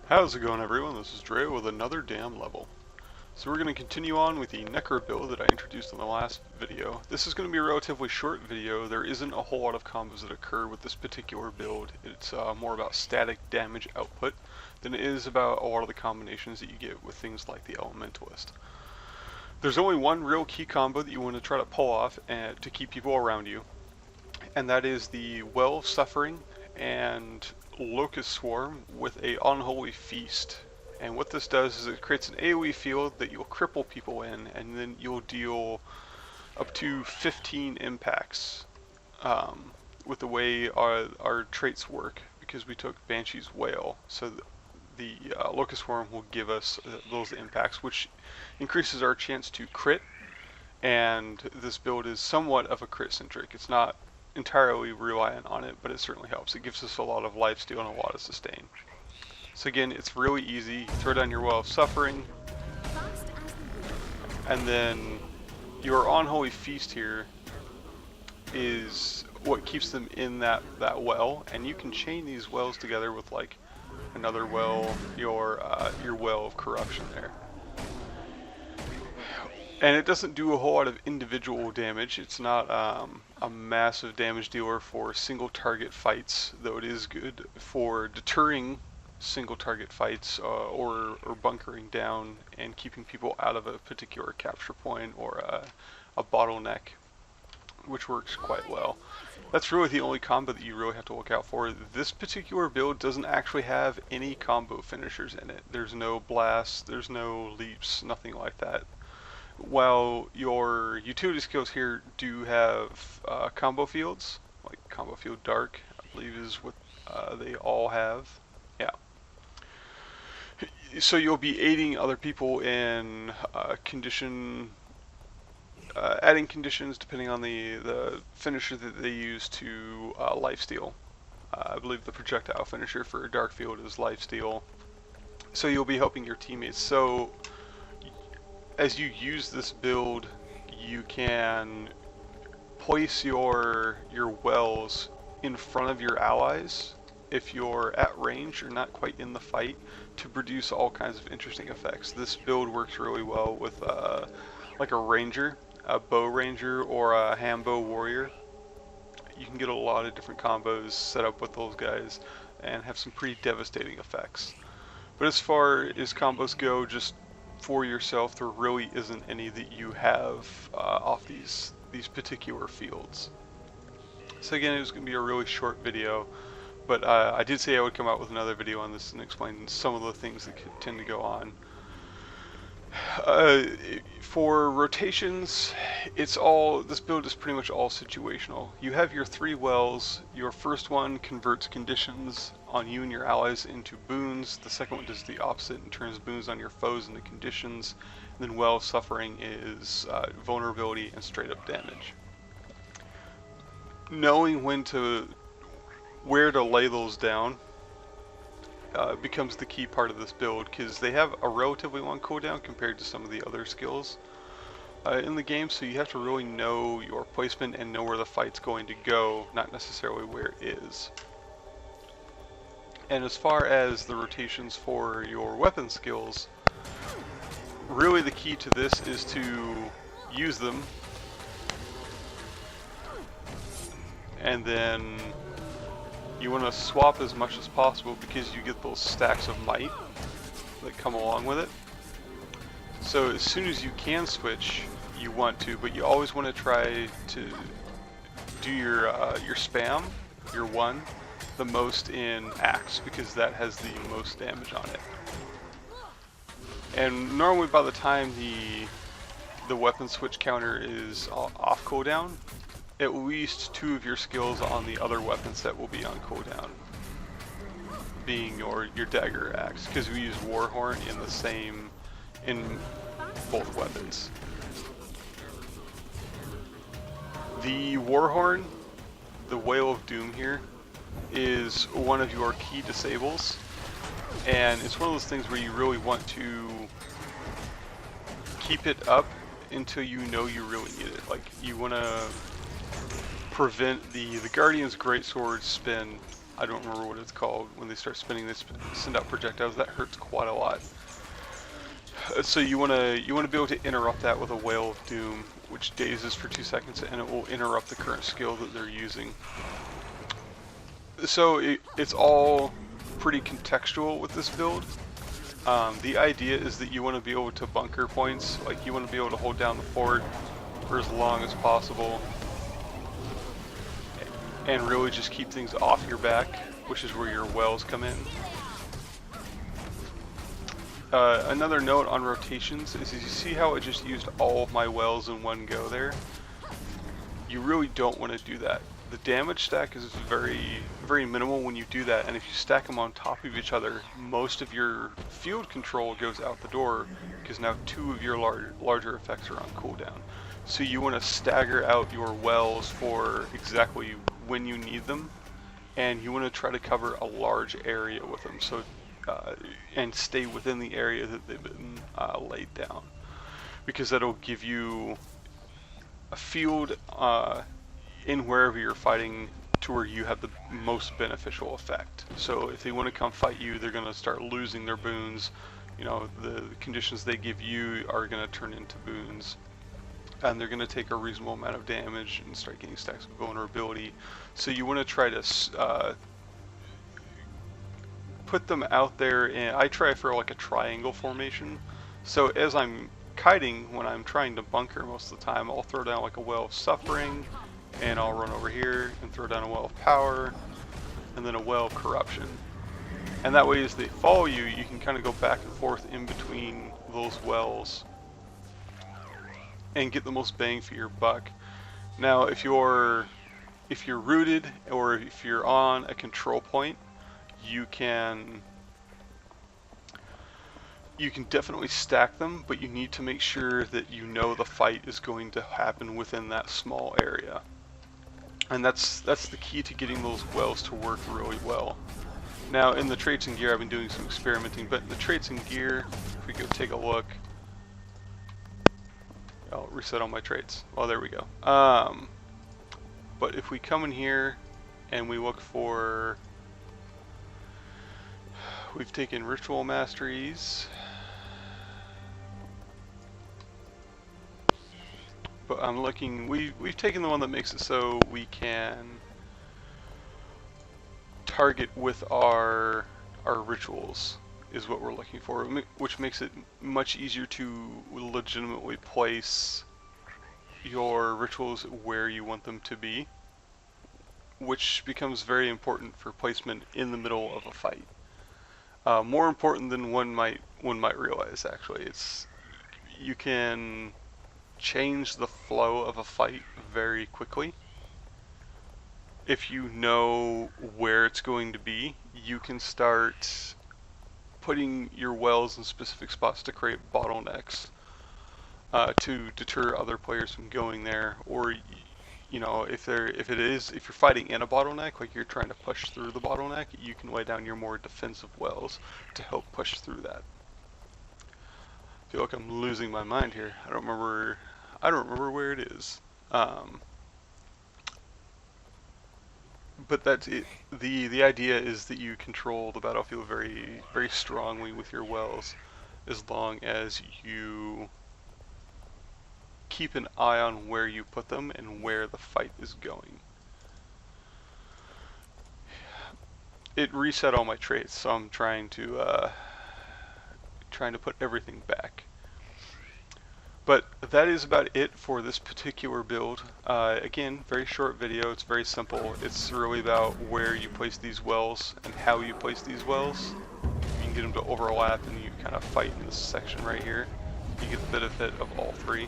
How's it going, everyone? This is Draoi with another damn level. So we're going to continue on with the Necro build that I introduced in the last video. This is going to be a relatively short video. There isn't a whole lot of combos that occur with this particular build. It's more about static damage output than it is about a lot of the combinations that you get with things like the Elementalist. There's only one real key combo that you want to try to pull off to keep people around you, and that is the Well of Suffering and Locust Swarm with a Unholy Feast. And what this does is it creates an AoE field that you'll cripple people in, and then you'll deal up to 15 impacts with the way our traits work, because we took Banshee's Wail. So the Locust Swarm will give us those impacts, which increases our chance to crit, and this build is somewhat of a crit centric. It's not entirely reliant on it, but it certainly helps. It gives us a lot of lifesteal and a lot of sustain. So again, it's really easy. You throw down your Well of Suffering, and then your Unholy Feast here is what keeps them in that well, and you can chain these wells together with like another well, your Well of Corruption there. And it doesn't do a whole lot of individual damage. It's not a massive damage dealer for single target fights, though it is good for deterring single target fights or bunkering down and keeping people out of a particular capture point or a bottleneck, which works quite well. That's really the only combo that you really have to look out for. This particular build doesn't actually have any combo finishers in it. There's no blasts, there's no leaps, nothing like that. While your utility skills here do have combo fields, like Combo Field Dark, I believe is what they all have. Yeah. So you'll be aiding other people in adding conditions depending on the finisher that they use to lifesteal. I believe the projectile finisher for Dark Field is lifesteal. So you'll be helping your teammates. So as you use this build, you can place your wells in front of your allies if you're at range or not quite in the fight, to produce all kinds of interesting effects. This build works really well with like a ranger, a bow ranger, or a hambo warrior. You can get a lot of different combos set up with those guys and have some pretty devastating effects. But as far as combos go, just for yourself, there really isn't any that you have off these particular fields. So again, it was going to be a really short video, but I did say I would come out with another video on this and explain some of the things that could tend to go on. For rotations, this build is pretty much all situational. You have your 3 wells. Your first one converts conditions on you and your allies into boons. The second one does the opposite and turns boons on your foes into conditions. And then Well of Suffering is vulnerability and straight up damage. Knowing where to lay those down becomes the key part of this build, because they have a relatively long cooldown compared to some of the other skills in the game, so you have to really know your placement and know where the fight's going to go, not necessarily where it is. And as far as the rotations for your weapon skills, really the key to this is to use them and then you want to swap as much as possible, because you get those stacks of might that come along with it. So as soon as you can switch, you want to, but you always want to try to do your spam, your 1, the most in Axe, because that has the most damage on it. And normally by the time the weapon switch counter is off cooldown, at least 2 of your skills on the other weapon set will be on cooldown, being your dagger axe, because we use Warhorn in both weapons. The Warhorn, the Wail of Doom here, is one of your key disables, and it's one of those things where you really want to keep it up until you know you really need it. Like, you want to prevent the Guardian's Greatsword spin I don't remember what it's called, when they start spinning, they send out projectiles. That hurts quite a lot. So you wanna be able to interrupt that with a Whale of Doom, which dazes for 2 seconds, and it will interrupt the current skill that they're using. So it's all pretty contextual with this build. The idea is that you want to be able to bunker points, like you want to be able to hold down the fort for as long as possible, and really just keep things off your back, which is where your wells come in. Another note on rotations is you see how I just used all of my wells in one go there? You really don't want to do that. The damage stack is very, very minimal when you do that, and if you stack them on top of each other, most of your field control goes out the door, because now 2 of your larger effects are on cooldown. So you want to stagger out your wells for exactly when you need them, and you want to try to cover a large area with them, so and stay within the area that they've been laid down, because that'll give you a field in wherever you're fighting to where you have the most beneficial effect. So if they want to come fight you, they're going to start losing their boons. You know, the conditions they give you are going to turn into boons, and they're going to take a reasonable amount of damage and start getting stacks of vulnerability. So you want to try to put them out there, and I try for like a triangle formation. So as I'm kiting, when I'm trying to bunker most of the time, I'll throw down like a Well of Suffering, and I'll run over here and throw down a Well of Power, and then a Well of Corruption. And that way, as they follow you, you can kind of go back and forth in between those wells and get the most bang for your buck. Now, if you're rooted, or if you're on a control point, you can definitely stack them, but you need to make sure that you know the fight is going to happen within that small area. And that's the key to getting those wells to work really well. Now, in the traits and gear, I've been doing some experimenting, but in the traits and gear, if we go take a look, I'll reset all my traits. Well, there we go. But if we come in here and we look for, we've taken Ritual Masteries, but I'm looking, we've taken the one that makes it so we can target with our rituals, is what we're looking for, which makes it much easier to legitimately place your rituals where you want them to be, which becomes very important for placement in the middle of a fight. More important than one might realize, actually. It's, you can change the flow of a fight very quickly. If you know where it's going to be, you can start putting your wells in specific spots to create bottlenecks to deter other players from going there. Or, you know, if you're fighting in a bottleneck, like you're trying to push through the bottleneck, you can lay down your more defensive wells to help push through that. I feel like I'm losing my mind here. I don't remember where it is. But that's it. The idea is that you control the battlefield very, very strongly with your wells, as long as you keep an eye on where you put them and where the fight is going. It reset all my traits, so I'm trying to put everything back. But that is about it for this particular build. Again, very short video, it's very simple. It's really about where you place these wells and how you place these wells. You can get them to overlap and you kind of fight in this section right here. You get the benefit of all three.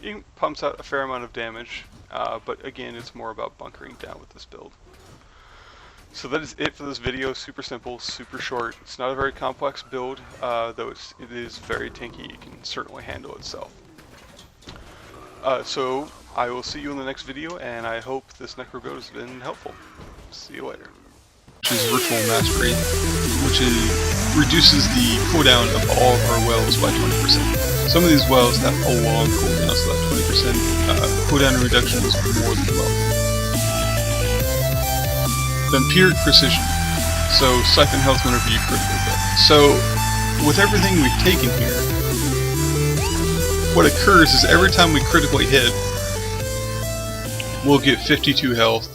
It pumps out a fair amount of damage, but again, it's more about bunkering down with this build. So that is it for this video. Super simple, super short. It's not a very complex build, though it is very tanky. It can certainly handle itself. So I will see you in the next video, and I hope this Necro build has been helpful. See you later. Which is Ritual Mastery, which reduces the cooldown of all of our wells by 20%. Some of these wells have a long cooldown, so that 20% cooldown reduction is more than welcome. Vampiric Precision. So siphon health whenever you critically hit. So with everything we've taken here, what occurs is every time we critically hit, we'll get 52 health,